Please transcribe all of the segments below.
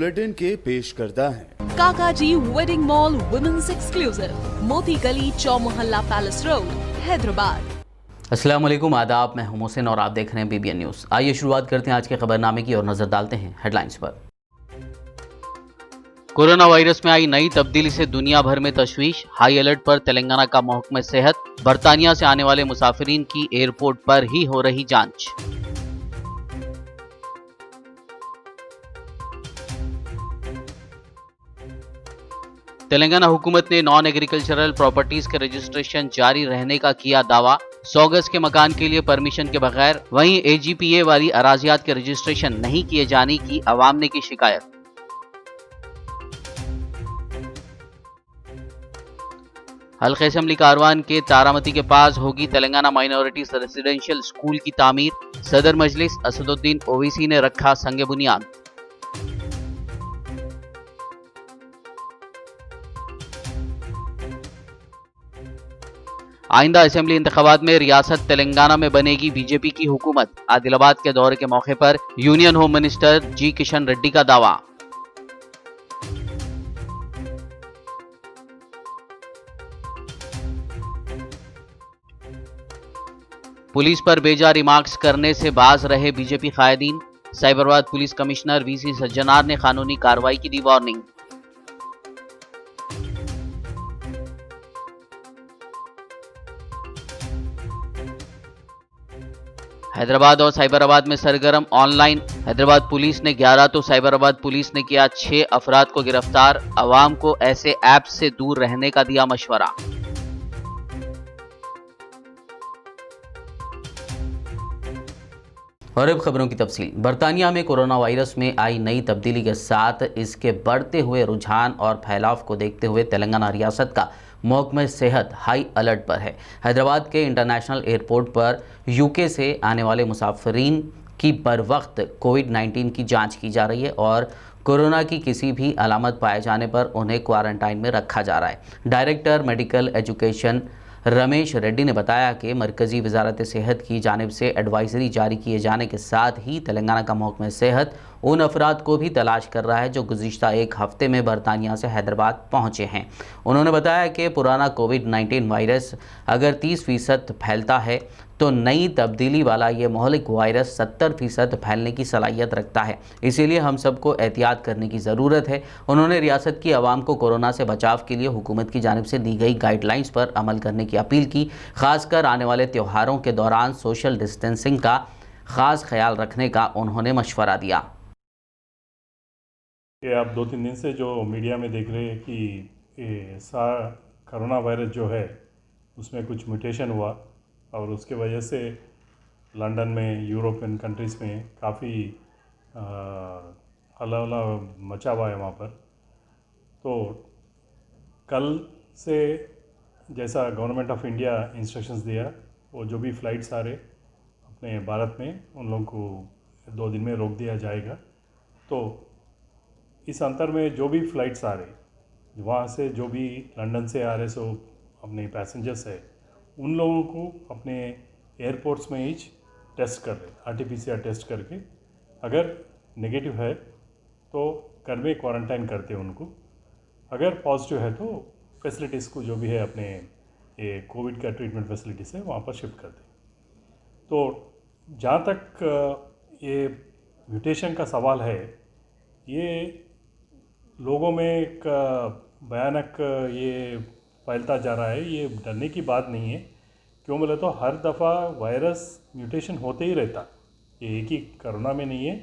Bulletin के पेश करता है काकाजी वेडिंग मॉल वुमेन्स एक्सक्लूसिव, मोती गली, चौमोहल्ला पैलेस रोड, हैदराबाद। अस्सलाम वालेकुम, आदाब। मैं हूं मोहसिन और आप देख रहे हैं BBN न्यूज़। आइए शुरुआत करते हैं आज के खबरनामे की और नजर डालते हैं हेडलाइंस पर। कोरोना वायरस में आई नई तब्दीली से दुनिया भर में तशवीश, हाई अलर्ट पर तेलंगाना का महकमा सेहत। बरतानिया से आने वाले मुसाफिरीन की एयरपोर्ट पर ही हो रही जांच। तेलंगाना हुकूमत ने नॉन एग्रीकल्चरल प्रॉपर्टीज के रजिस्ट्रेशन जारी रहने का किया दावा। 100 गज के मकान के लिए परमिशन के बगैर वहीं AGPA वाली अराजियात के रजिस्ट्रेशन नहीं किए जाने की अवाम ने की शिकायत। हल्के असेंबली कारवान के तारामती के पास होगी तेलंगाना माइनॉरिटीज रेसिडेंशियल स्कूल की तामीर। सदर मजलिस असदुद्दीन ओवैसी ने रखा संग बुनियाद। आइंदा असेंबली इंतखाबात में रियासत तेलंगाना में बनेगी बीजेपी की हुकूमत। आदिलाबाद के दौरे के मौके पर union home minister G Kishan Reddy का दावा। पुलिस पर बेजा रिमार्क्स करने से बाज रहे बीजेपी कायदीन। Cyberabad police commissioner VC Sajjanar ने कानूनी कार्रवाई की दी वार्निंग। हैदराबाद और साइबराबाद में सरगर्म ऑनलाइन। हैदराबाद पुलिस ने 11 तो साइबराबाद पुलिस ने किया 6 अफराद को गिरफ्तार। अवाम को ऐसे ऐप से दूर रहने का दिया मशवरा। और अब खबरों की तफसील। बरतानिया में कोरोना वायरस में आई नई तब्दीली के साथ इसके बढ़ते हुए रुझान और फैलाव को देखते हुए तेलंगाना रियासत का महकमा सेहत हाई अलर्ट पर है। हैदराबाद के इंटरनेशनल एयरपोर्ट पर UK से आने वाले मुसाफिरीन की बर वक्त कोविड-19 की जांच की जा रही है और कोरोना की किसी भी अलामत पाए जाने पर उन्हें क्वारंटाइन में रखा जा रहा है। Director medical education Ramesh Reddy ने बताया कि मरकज़ी वजारत सेहत की जानिब से एडवाइजरी जारी किए जाने के साथ ही तेलंगाना का महकमा सेहत उन अफराद को भी तलाश कर रहा है जो गुज़िश्ता एक हफ्ते में बरतानिया से हैदराबाद पहुंचे हैं। उन्होंने बताया कि पुराना कोविड-19 वायरस अगर 30% फैलता है तो नई तब्दीली वाला ये महलिक वायरस 70% फैलने की सलाहियत रखता है, इसीलिए हम सबको एहतियात करने की ज़रूरत है। उन्होंने रियासत की आवाम को कोरोना से बचाव के लिए हुकूमत की जानिब से दी गई गाइडलाइंस पर अमल करने की अपील की। खासकर आने वाले त्योहारों के दौरान सोशल डिस्टेंसिंग का ख़ास ख्याल रखने का उन्होंने मशवरा दिया। कि आप 2-3 दिन से जो मीडिया में देख रहे हैं कि कोरोना वायरस जो है उसमें कुछ म्यूटेशन हुआ और उसके वजह से लंदन में, यूरोपियन कंट्रीज़ में काफ़ी हल्ला मचा हुआ है वहाँ पर। तो कल से जैसा गवर्नमेंट ऑफ इंडिया इंस्ट्रक्शंस दिया, वो जो भी फ़्लाइट्स आ रहे अपने भारत में उन लोगों को 2 दिन में रोक दिया जाएगा। तो इस अंतर में जो भी फ़्लाइट्स आ रहे वहाँ से, जो भी लंदन से आ रहे सो अपने पैसेंजर्स है, उन लोगों को अपने एयरपोर्ट्स में ही टेस्ट कर रहे RT-PCR टेस्ट करके, अगर नेगेटिव है तो घर में क्वारंटाइन करते हैं उनको, अगर पॉजिटिव है तो फैसिलिटीज़ को जो भी है अपने ये कोविड का ट्रीटमेंट फैसिलिटीज़ है वहाँ पर शिफ्ट करते हैं। तो जहाँ तक ये म्यूटेशन का सवाल है, ये लोगों में एक भयानक ये फैलता जा रहा है। ये डरने की बात नहीं है, क्यों बोले तो हर दफ़ा वायरस म्यूटेशन होते ही रहता। ये एक ही कोरोना में नहीं है,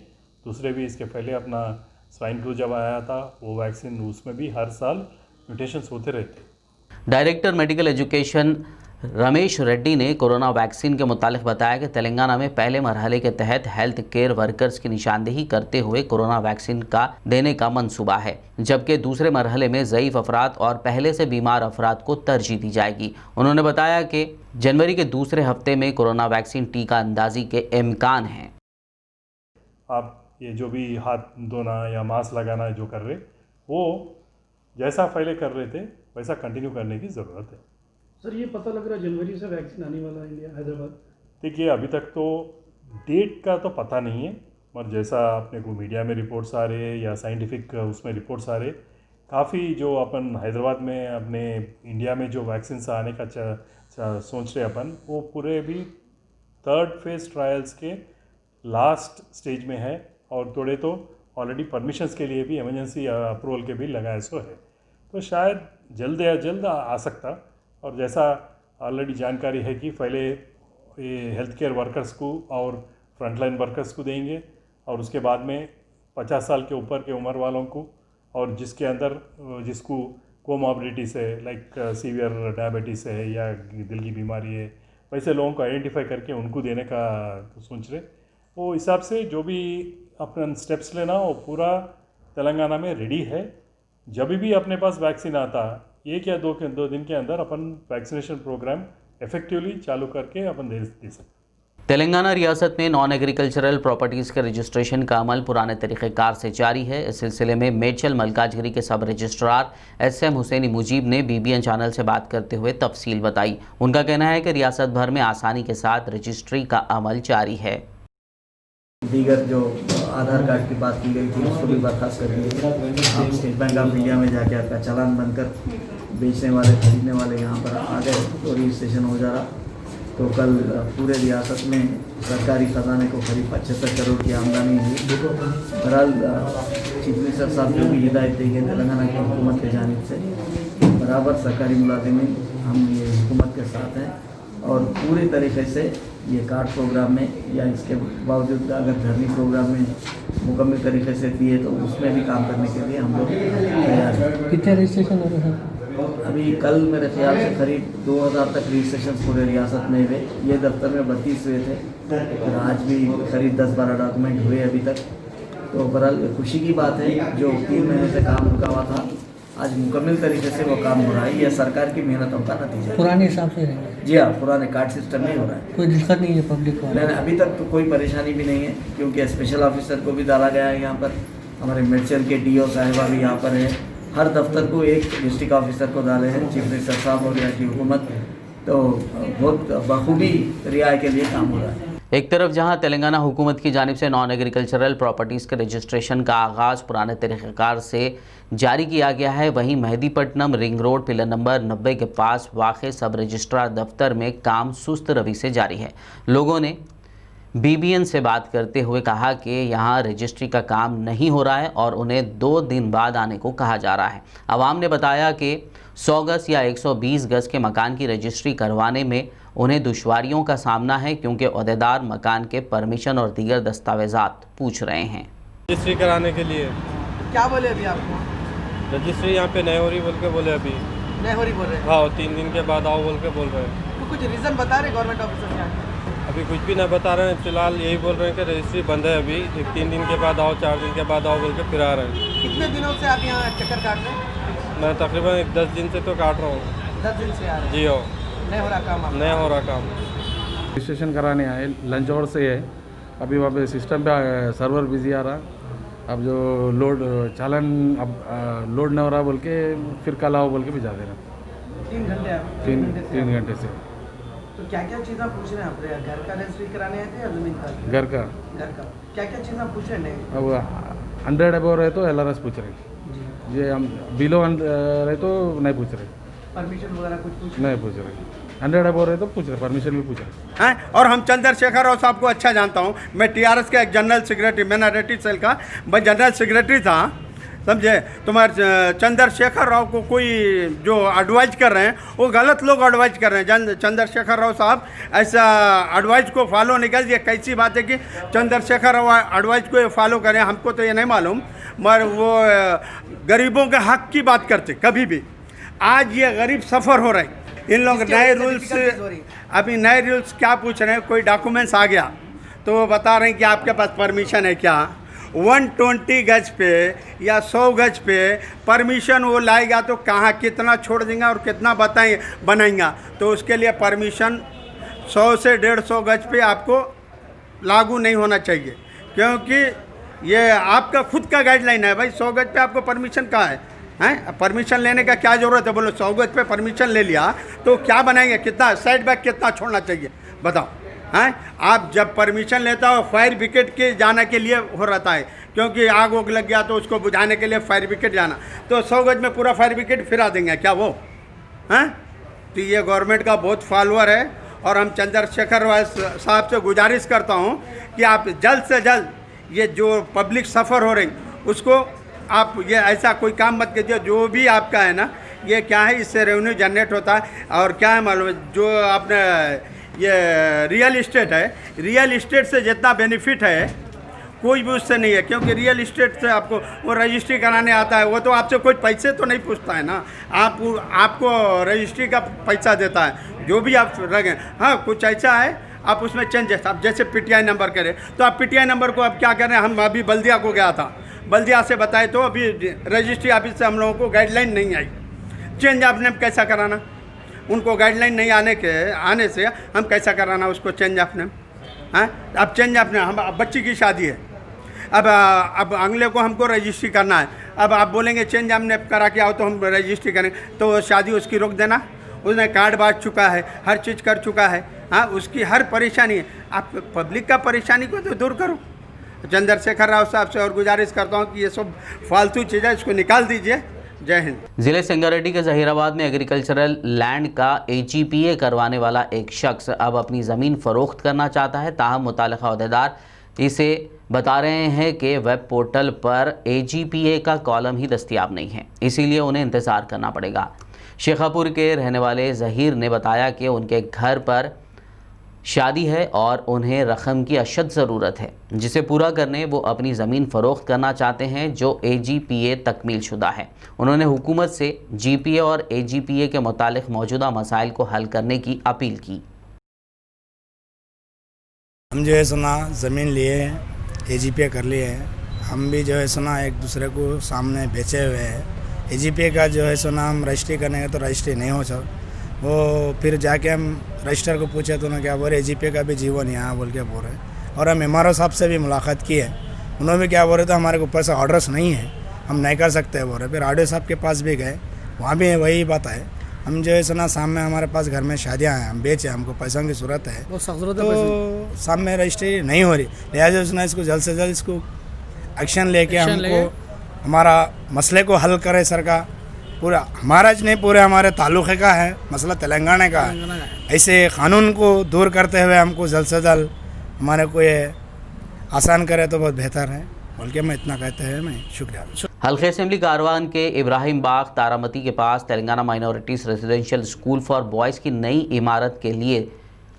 दूसरे भी इसके पहले अपना स्वाइन फ्लू जब आया था वो वैक्सीन, उसमें भी हर साल म्यूटेशंस होते रहते। Director medical education Ramesh Reddy ने कोरोना वैक्सीन के मुतालिक बताया कि तेलंगाना में पहले मरहले के तहत हेल्थ केयर वर्कर्स की निशानदेही करते हुए कोरोना वैक्सीन का देने का मंसूबा है, जबकि दूसरे मरहले में ज़ईफ़ अफराद और पहले से बीमार अफराद को तरजीह दी जाएगी। उन्होंने बताया कि जनवरी के दूसरे हफ्ते में कोरोना वैक्सीन टीका अंदाजी के इम्कान हैं। आप ये जो भी हाथ धोना या मास्क लगाना जो कर रहे, वो जैसा पहले कर रहे थे वैसा कंटिन्यू करने की ज़रूरत है। सर, ये पता लग रहा है जनवरी से वैक्सीन आने वाला है इंडिया, हैदराबाद। देखिए, अभी तक तो डेट का तो पता नहीं है, मगर जैसा अपने को मीडिया में रिपोर्ट्स आ रहे या साइंटिफिक उसमें रिपोर्ट्स आ रहे, काफ़ी जो अपन हैदराबाद में अपने इंडिया में जो वैक्सीन आने का सोच रहे अपन, वो पूरे भी 3rd फेज़ ट्रायल्स के लास्ट स्टेज में है और थोड़े तो ऑलरेडी परमिशंस के लिए भी इमरजेंसी अप्रूवल के भी लगाए सो है। तो शायद जल्द या जल्द आ सकता। और जैसा ऑलरेडी जानकारी है कि पहले ये हेल्थ केयर वर्कर्स को और फ्रंटलाइन वर्कर्स को देंगे और उसके बाद में 50 साल के ऊपर के उम्र वालों को और जिसके अंदर जिसको कोमॉर्बिडिटीज है लाइक सीवियर डायबिटीज़ है या दिल की बीमारी है, वैसे लोगों को आइडेंटिफाई करके उनको देने का सोच रहे। वो हिसाब से जो भी अपन स्टेप्स लेना वो पूरा तेलंगाना में रेडी है। जब भी अपने पास वैक्सीन आता, 1 या 2 दिन के अंदर अपन वैक्सीनेशन प्रोग्राम इफेक्टिवली चालू करके अपन दे सकते। तेलंगाना रियासत में नॉन एग्रीकल्चरल प्रॉपर्टीज़ के रजिस्ट्रेशन का अमल पुराने तरीक़ेकार से जारी है। इस सिलसिले में मेडचल मलकाजगिरी के सब रजिस्ट्रार SM हुसैनी मुजीब ने BBN चैनल से बात करते हुए तफसील बताई। उनका कहना है कि रियासत भर में आसानी के साथ रजिस्ट्री का अमल जारी है। दीगर जो आधार कार्ड की बात की गई थी उसको भी बर्खास्त कर दी है। आप स्टेट बैंक ऑफ इंडिया में जाके आपका चालान बनकर बेचने वाले खरीदने वाले यहाँ पर आ गए तो रजिस्ट्रेशन हो जा रहा। तो कल पूरे रियासत में सरकारी खजाने को करीब 75 करोड़ की आमदनी हुई। बहरहाल चीफ मिनिस्टर साहब जो भी हिदायत दी गई तेलंगाना की हुकूमत की जानिब से, बराबर सरकारी मुलाजिमीन हम ये हुकूमत के साथ हैं और पूरी तरीके से ये कार्ड प्रोग्राम में या इसके बावजूद अगर धरनी प्रोग्राम में मुकम्मल तरीके से दिए तो उसमें भी काम करने के लिए हम लोग तैयार हैं। कितने रजिस्ट्रेशन हो रहे हैं? अभी कल मेरे ख्याल से करीब 2000 तक रजिस्ट्रेशन पूरे रियासत में हुए। ये दफ्तर में 32 हुए थे और आज भी करीब 10-12 डॉक्यूमेंट हुए अभी तक। तो बहरहाल खुशी की बात है, जो 3 महीने से काम रुका हुआ था आज मुकम्मल तरीके से वो काम हो रहा है। यह सरकार की मेहनतों का नतीजा है। पुराने हिसाब से रहेंगे? जी हाँ, पुराने कार्ड सिस्टम में हो रहा है। कोई दिक्कत नहीं है पब्लिक को? नहीं, अभी तक तो कोई परेशानी भी नहीं है क्योंकि स्पेशल ऑफिसर को भी डाला गया है यहाँ पर। हमारे मेडचल के DO साहिबा भी यहाँ पर है। हर दफ्तर को एक डिस्ट्रिक्ट ऑफिसर को डाले हैं चीफ मिनिस्टर साहब और यहाँ की हुकूमत। तो बहुत बखूबी रियाय के लिए काम हो रहा है। एक तरफ जहां तेलंगाना हुकूमत की जानिब से नॉन एग्रीकल्चरल प्रॉपर्टीज़ के रजिस्ट्रेशन का आगाज़ पुराने तरीक़ेकार से जारी किया गया है, वहीं Mehdipatnam ring road pillar number 90 के पास वाक़ सब रजिस्ट्रार दफ्तर में काम सुस्त रवि से जारी है। लोगों ने BBN से बात करते हुए कहा कि यहाँ रजिस्ट्री का काम नहीं हो रहा है और उन्हें 2 दिन बाद आने को कहा जा रहा है। अवाम ने बताया कि 100 गज या 120 गज के मकान की रजिस्ट्री करवाने में उन्हें दुश्वारियों का सामना है क्योंकि ओहदेदार मकान के परमिशन और दीगर दस्तावेजात पूछ रहे हैं। रजिस्ट्री कराने के लिए क्या बोले अभी आपको? रजिस्ट्री यहाँ पे नहीं हो रही बोल के बोले। अभी नहीं हो रही बोल रहे हैं? हाँ, 3 दिन के बाद आओ बोल के बोल रहे हैं। तो कुछ रीज़न बता रहे गवर्नमेंट ऑफिसर क्या? अभी कुछ भी नहीं बता रहे हैं। फिलहाल यही बोल रहे हैं कि रजिस्ट्री बंद है अभी, 3 दिन के बाद आओ, 4 दिन के बाद आओ बोल के फिर आ रहे हैं। कितने दिनों से आप यहाँ चक्कर काट रहे हैं? मैं तकरीबन 10 दिन से तो काट रहा हूँ। 10 दिन से आ रहे हैं? जी हो, नहीं हो रहा काम आपका? नहीं हो रहा काम। रजिस्ट्रेशन कराने आए, लंच आवर से है। अभी वहाँ पे सिस्टम पे सर्वर बिजी आ रहा। अब जो लोड चालन अब लोड नहीं हो रहा बोल के फिर कल आओ बोल के भिजा दे रहा। 3 घंटे आप? 3 घंटे से। तो क्या क्या चीज़ आप पूछ रहे हैं? आप घर का रजिस्ट्री कराने आए थे या ज़मीन का? घर का क्या क्या चीज़ आप पूछ रहे हैं? अब 100 अबव रहे तो LRS पूछ रहे, ये हम बिलो रहे तो नहीं पूछ रहे। परमिशन वगैरह कुछ पूछ नहीं पूछ रहे। 100 अबव रहे तो पूछ रहे, परमिशन भी पूछ रहे हैं। और हम चंद्रशेखर राव साहब को अच्छा जानता हूँ। मैं TRS का एक जनरल सेक्रेटरी, माइनॉरिटी सेल का मैं जनरल सेक्रेटरी था, समझे। तुम्हारे चंद्रशेखर राव को कोई जो एडवाइज कर रहे हैं वो गलत लोग एडवाइज कर रहे हैं। चंद्रशेखर राव साहब ऐसा एडवाइज को फॉलो नहीं कर। ये कैसी बात है कि चंद्रशेखर राव एडवाइज को फॉलो करें? हमको तो ये नहीं मालूम, मगर वो गरीबों के हक की बात करते कभी भी। आज ये गरीब सफ़र हो रहे हैं। इन लोग नए रूल्स, अभी नए रूल्स क्या पूछ रहे हैं? कोई डॉक्यूमेंट्स आ गया तो वो बता रहे हैं कि आपके पास परमिशन है क्या? 120 गज पे या 100 गज पे परमिशन वो लाएगा तो कहाँ कितना छोड़ देंगे और कितना बनाएंगा? तो उसके लिए परमिशन 100 से 150 गज पे आपको लागू नहीं होना चाहिए, क्योंकि ये आपका खुद का गाइडलाइन है। भाई 100 गज पे आपको परमिशन कहाँ है? परमिशन लेने का क्या ज़रूरत है? बोलो 100 गज पे परमिशन ले लिया तो क्या बनाएंगे? कितना साइड बैक कितना छोड़ना चाहिए बताओ? हैं। आप जब परमिशन लेता हो फायर ब्रिगेड के जाने के लिए हो रहता है, क्योंकि आग उग लग गया तो उसको बुझाने के लिए फायर ब्रिगेड जाना, तो 100 गज में पूरा फायर ब्रिगेड फिरा देंगे क्या वो हैं? तो ये गवर्नमेंट का बहुत फॉलोअर है और हम चंद्रशेखर साहब से गुजारिश करता हूँ कि आप जल्द से जल्द ये जो पब्लिक सफ़र हो रही उसको आप ये ऐसा कोई काम मत कीजिए। जो भी आपका है ना, ये क्या है, इससे रेवेन्यू जनरेट होता है। और क्या है मालूम, जो आपने ये रियल इस्टेट है, रियल इस्टेट से जितना बेनिफिट है कोई भी उससे नहीं है, क्योंकि रियल इस्टेट से आपको वो रजिस्ट्री कराने आता है, वो तो आपसे कोई पैसे तो नहीं पूछता है ना, आपको रजिस्ट्री का पैसा देता है जो भी आप रखें। हाँ, कुछ ऐसा है आप उसमें चेंजेस, आप जैसे PTI नंबर करें तो आप PTI नंबर को अब क्या करें, हम अभी बल्दिया को गया था, बल्दिया से बताए तो अभी रजिस्ट्री ऑफिस से हम लोगों को गाइडलाइन नहीं आई चेंज ऑफ नेम कैसा कराना। उनको गाइडलाइन नहीं आने से हम कैसा कराना उसको चेंज ऑफ नेम। हाँ, अब चेंज ऑफ नेम, हम बच्ची की शादी है, अब अगले को हमको रजिस्ट्री करना है, अब आप बोलेंगे चेंज ऑफ नेम करा के आओ तो हम रजिस्ट्री करेंगे, तो शादी उसकी रोक देना। उसने कार्ड बांट चुका है, हर चीज़ कर चुका है। हाँ, उसकी हर परेशानी है, आप पब्लिक का परेशानी को तो दूर करो। चंद्रशेखर राव साहब से और गुजारिश करता हूँ कि ये सब फालतू चीज़ें इसको निकाल दीजिए। जय हिंद। जिले सिंगारेड्डी के जहीराबाद में एग्रीकल्चरल लैंड का AGPA करवाने वाला एक शख्स अब अपनी ज़मीन फ़रोख्त करना चाहता है। ताहम मुताल्लिक़ा अहदेदार इसे बता रहे हैं कि वेब पोर्टल पर AGPA का कॉलम ही दस्तयाब नहीं है, इसीलिए उन्हें इंतज़ार करना पड़ेगा। शेखापुर के रहने वाले ज़हीर ने बताया कि उनके घर पर शादी है और उन्हें रकम की अशद ज़रूरत है, जिसे पूरा करने वो अपनी ज़मीन फ़रोख्त करना चाहते हैं जो AGPA तकमील शुदा है। उन्होंने हुकूमत से GPA और AGPA के मुतालिक मौजूदा मसाइल को हल करने की अपील की। हम जो है सुना ज़मीन लिए हैं, AGPA कर लिए हैं, हम भी जो है सुना एक दूसरे को सामने बेचे हुए हैं। AGPA का जो है सुना हम रजिस्ट्री करने का तो रजिस्ट्री नहीं हो सकता, वो फिर जाके हम रजिस्टर को पूछे तो उन्होंने क्या बोल रहे AGPA का भी जीवन यहाँ बोल के बोल रहे। और हम MRO साहब से भी मुलाकात की है, उन्होंने भी क्या बोल रहे थे हमारे ऊपर से ऑर्डर्स नहीं है, हम नहीं कर सकते बोल रहे। फिर RDO साहब के पास भी गए, वहाँ भी वही बात है। हम जो है सुना सामने हमारे पास घर में शादियाँ हैं, हम बेचे, हमको पैसों की ज़रूरत है, तो सामने रजिस्ट्री नहीं हो रही, लिहाजा उसने इसको जल्द से जल्द इसको एक्शन लेके हमको हमारा मसले को हल करे सरकार। पूरा हमारा नहीं, पूरे हमारे तालुक़े का है मसला, तेलंगाना का है। ऐसे कानून को दूर करते हुए हमको जल्द से जल्द हमारे को ये आसान करे तो बहुत बेहतर है बोल के मैं इतना कहते हैं। मैं शुक्रिया। हल्के असेंबली कारवान के इब्राहिम बाग तारामती के पास Telangana minorities residential school for boys की नई इमारत के लिए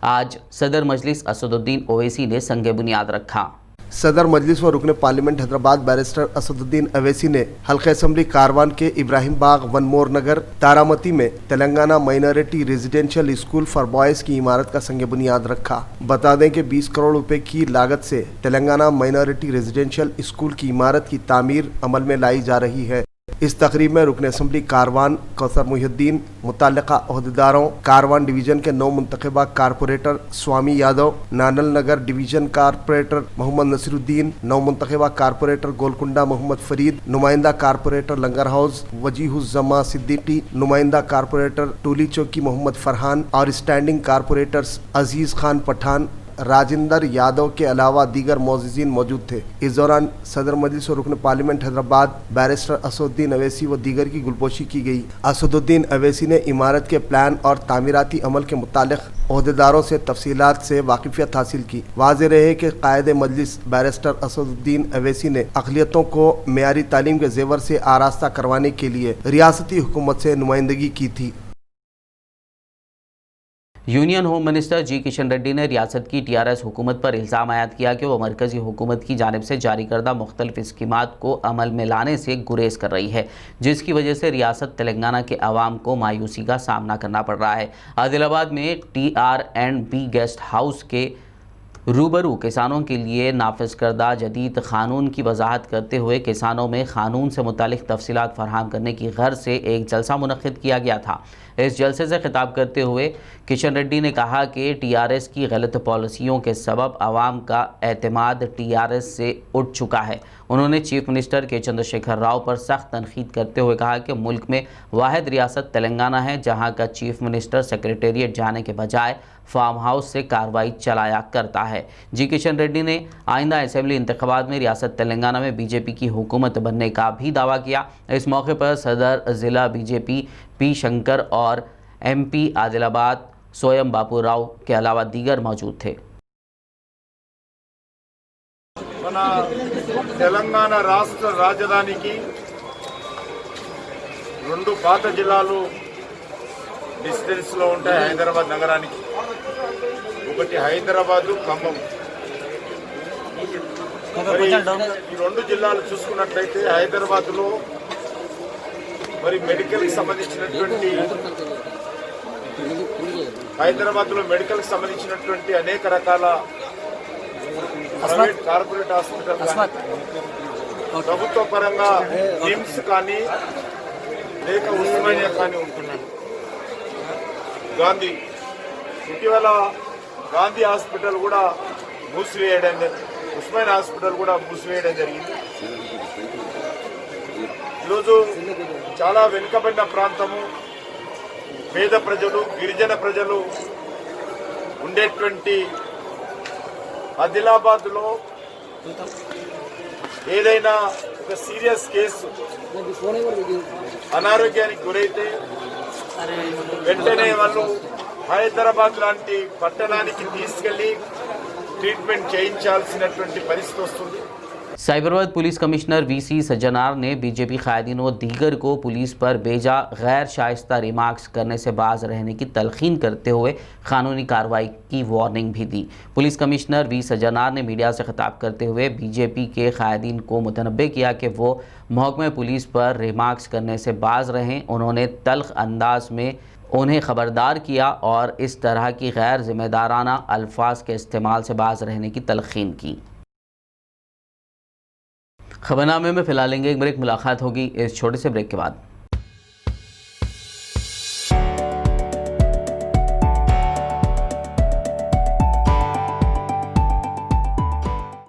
आज सदर मजलिस असदुद्दीन ओवैसी ने संग बुनियाद रखा। सदर मजलिस व रुकन पार्लियामेंट हैदराबाद बैरिस्टर असदुद्दीन अवैसी ने हल्के असेंबली कारवान के इब्राहिम बाग वनमोर नगर तारामती में Telangana minority residential school for boys की इमारत का संग बुनियाद रखा। बता दें कि 20 करोड़ रुपए की लागत से तेलंगाना माइनॉरिटी रेजिडेंशियल स्कूल की इमारत की तामीर अमल में लाई जा रही है। इस तकरीब में रुकन असम्बली कारवान कौसर मुहिद्दीन, मुतल्लिका अहदेदारों, कारवान डिवीज़न के 9 मुंतखबा corporator Swamy Yadav, Nanal Nagar division corporator Mohammed Naseeruddin, 9 मुंतखबा कारपोरेटर गोलकुंडा मोहम्मद फरीद, नुमाइंदा कारपोरेटर लंगर हाउस वजीहुज़्ज़मा सिद्दीकी, नुमाइंदा कारपोरेटर टोली चौकी मोहम्मद फरहान और स्टैंडिंग कारपोरेटर्स अजीज़ खान पठान, राजेंद्र यादव के अलावा दीगर मौजूदीन मौजूद थे। इस दौरान सदर मजलिस और रुकन पार्लियामेंट हैदराबाद बैरिस्टर असदुद्दीन अवैसी व दीगर की गुलपोशी की गई। असदुद्दीन अवैसी ने इमारत के प्लान और तामीराती अमल के मुतालिक अहदेदारों से तफसीलात से वाकिफियत हासिल की। वाज़ेह रहे कि कायदे मजलिस बैरिस्टर असदुद्दीन अवैसी ने अक़लियतों को मेयारी तालीम के जेवर से आरास्ता करवाने के लिए रियासती हुकूमत से नुमाइंदगी की थी। यूनियन होम मिनिस्टर जी किशन रेड्डी ने रियासत की TRS हुकूमत पर इल्ज़ाम आयद किया कि वह मरकज़ी हुकूमत की जानिब से जारी करदा मुख्तलिफ स्कीमात को अमल में लाने से गुरेज कर रही है, जिसकी वजह से रियासत तेलंगाना के अवाम को मायूसी का सामना करना पड़ रहा है। आदिलाबाद में TR&B गेस्ट हाउस के रूबरू किसानों के लिए नाफिज करदा जदीद कानून की वजाहत करते हुए किसानों में कानून से मुतालिक तफसीलात फराहम करने की गर्ज से एक जलसा मुनक्किद किया गया था। इस जलसे से खिताब करते हुए किशन रेड्डी ने कहा कि टीआरएस की गलत पॉलिसियों के सबब आवाम का एतमाद टीआरएस से उठ चुका है। उन्होंने चीफ मिनिस्टर के चंद्रशेखर राव पर सख्त तनकीद करते हुए कहा कि मुल्क में वाहिद रियासत तेलंगाना है जहां का चीफ मिनिस्टर सेक्रेटेरिएट जाने के बजाय फार्म हाउस से कार्रवाई चलाया करता है। जी किशन रेड्डी ने आइंदा असेंबली इंतखाबात में रियासत तेलंगाना में बीजेपी की हुकूमत बनने का भी दावा किया। इस मौके पर सदर ज़िला बीजेपी पी शंकर और एमपी आदिलाबाद सोयम बापू राव के अलावा दीगर मौजूद थे। మన తెలంగాణ రాష్ట్ర రాజధానికి రెండు పాత జిల్లాలు డిస్టెన్స్లో ఉంటాయి హైదరాబాద్ నగరానికి. ఒకటి హైదరాబాదు, ఖమ్మం. మరి ఈ రెండు జిల్లాలు చూసుకున్నట్లయితే హైదరాబాద్లో మరి మెడికల్కి సంబంధించినటువంటి అనేక రకాల ప్రైవేట్ కార్పొరేట్ హాస్పిటల్ ప్రభుత్వ పరంగా నిమ్స్ కానీ లేక ఉస్మానియా కానీ ఉంటున్నాయి. గాంధీ ఇటీవల గాంధీ హాస్పిటల్ కూడా మూసివేయడం, ఉస్మానియా హాస్పిటల్ కూడా మూసివేయడం జరిగింది. ఈరోజు చాలా వెనుకబడిన ప్రాంతము, పేద ప్రజలు, గిరిజన ప్రజలు ఉండేటువంటి ఆదిలాబాద్లో ఏదైనా ఒక సీరియస్ కేసు అనారోగ్యానికి గురైతే వెంటనే వాళ్ళు హైదరాబాద్ లాంటి పట్టణానికి తీసుకెళ్లి ట్రీట్మెంట్ చేయించాల్సినటువంటి పరిస్థితి వస్తుంది. Cyberabad police commissioner VC Sajjanar ने बीजेपी कायदीन व दीगर को पुलिस पर बेजा गैर शाइस्ता रिमार्क्स करने से बाज रहने की तलखीन करते हुए कानूनी कार्रवाई की वार्निंग भी दी। पुलिस कमिश्नर वी सज्जनार ने मीडिया से खिताब करते हुए बीजेपी के कायदीन को मुतनब्बे किया कि वो महकमे पुलिस पर रिमार्क्स करने से बाज रहें। उन्होंने तल्ख अंदाज में उन्हें ख़बरदार किया और इस तरह की गैर जिम्मेदाराना अल्फाज के इस्तेमाल से बाज रहने की तलखीन की। खबरनामे में फिलहाल लेंगे एक ब्रेक, मुलाकात होगी इस छोटे से ब्रेक के बाद।